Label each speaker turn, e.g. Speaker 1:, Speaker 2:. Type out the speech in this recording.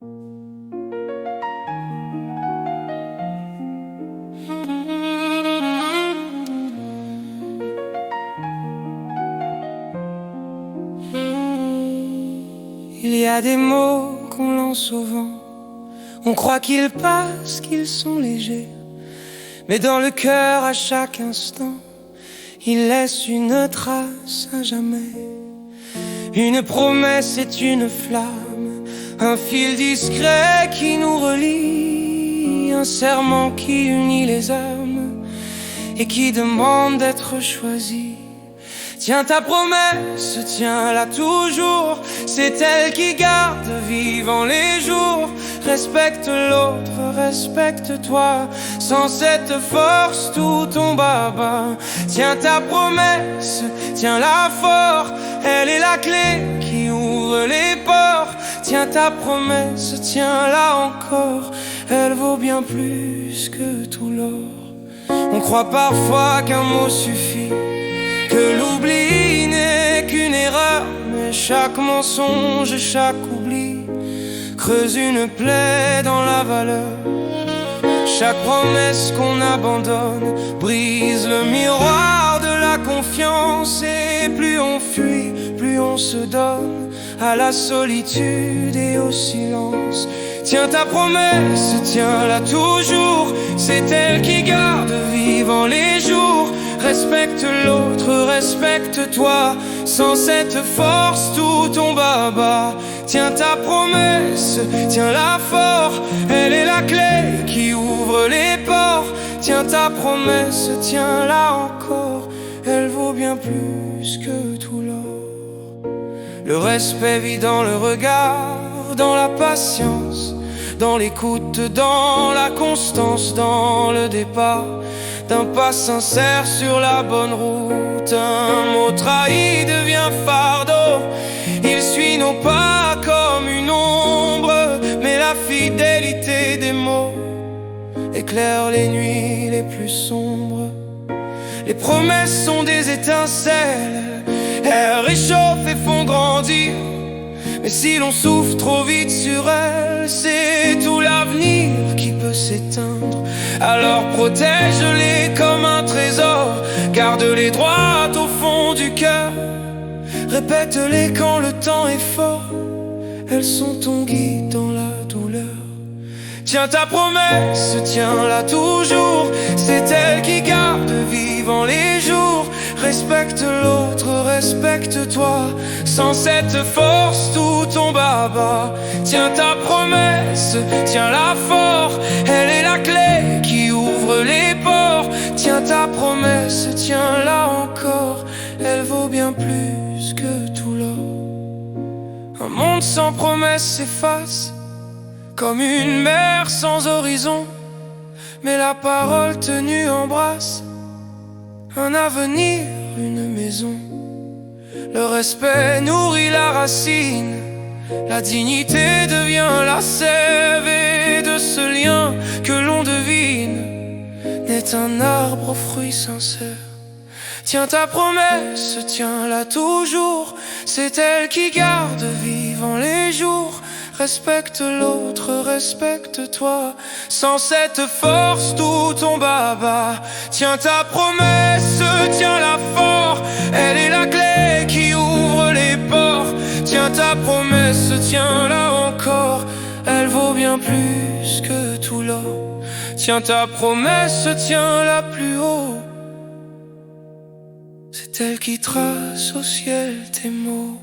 Speaker 1: Il y a des mots qu'on lance au vent, on croit qu'ils passent, qu'ils sont légers, mais dans le cœur à chaque instant, ils laissent une trace à jamais. Une promesse est une flamme, un fil discret qui nous relie, un serment qui unit les âmes et qui demande d'être choisi. Tiens ta promesse, tiens-la toujours, c'est elle qui garde vivant les jours. Respecte l'autre, respecte-toi, sans cette force tout tombe à bas. Tiens ta promesse, tiens-la fort, elle est la clé qui ouvre les ports. Tiens ta promesse, tiens-la encore, elle vaut bien plus que tout l'or. On croit parfois qu'un mot suffit, que l'oubli n'est qu'une erreur, mais chaque mensonge, chaque oubli creuse une plaie dans la valeur. Chaque promesse qu'on abandonne brise le miroir de la confiance, et plus on fuit, plus on se donne à la solitude et au silence. Tiens ta promesse, tiens-la toujours, c'est elle qui garde vivant les jours. Respecte l'autre, respecte-toi, sans cette force tout tombe à bas. Tiens ta promesse, tiens-la fort, elle est la clé qui ouvre les ports. Tiens ta promesse, tiens-la encore, elle vaut bien plus que tout l'or. Le respect vit dans le regard, dans la patience, dans l'écoute, dans la constance, dans le départ d'un pas sincère sur la bonne route. Un mot trahi devient fardeau, il suit non pas comme une ombre, mais la fidélité des mots éclaire les nuits les plus sombres. Les promesses sont des étincelles, elles réchauffent et font grandir, mais si l'on souffle trop vite sur elles, c'est tout l'avenir qui peut s'éteindre. Alors protège-les comme un trésor, garde-les droites au fond du cœur. Répète-les quand le temps est fort, elles sont ton guide dans la douleur. Tiens ta promesse, tiens-la toujours, c'est elle qui garde vivant les jours. Respecte l'autre, respecte-toi, sans cette force tout tombe à bas. Tiens ta promesse, tiens-la fort, elle est la clé qui ouvre les ports. Tiens ta promesse, tiens-la encore, elle vaut bien plus que tout l'or. Un monde sans promesse s'efface, comme une mer sans horizon, mais la parole tenue embrasse un avenir, une maison. Le respect nourrit la racine, la dignité devient la sève, et de ce lien que l'on devine naît un arbre aux fruits sincères. Tiens ta promesse, tiens-la toujours, c'est elle qui garde vivant les jours. Respecte l'autre, respecte-toi, sans cette force tout tombe à bas. Tiens ta promesse, tiens-la fort, elle est la clé qui ouvre les ports. Tiens ta promesse, tiens-la encore, elle vaut bien plus que tout l'or. Tiens ta promesse, tiens-la plus haut, c'est elle qui trace au ciel tes mots.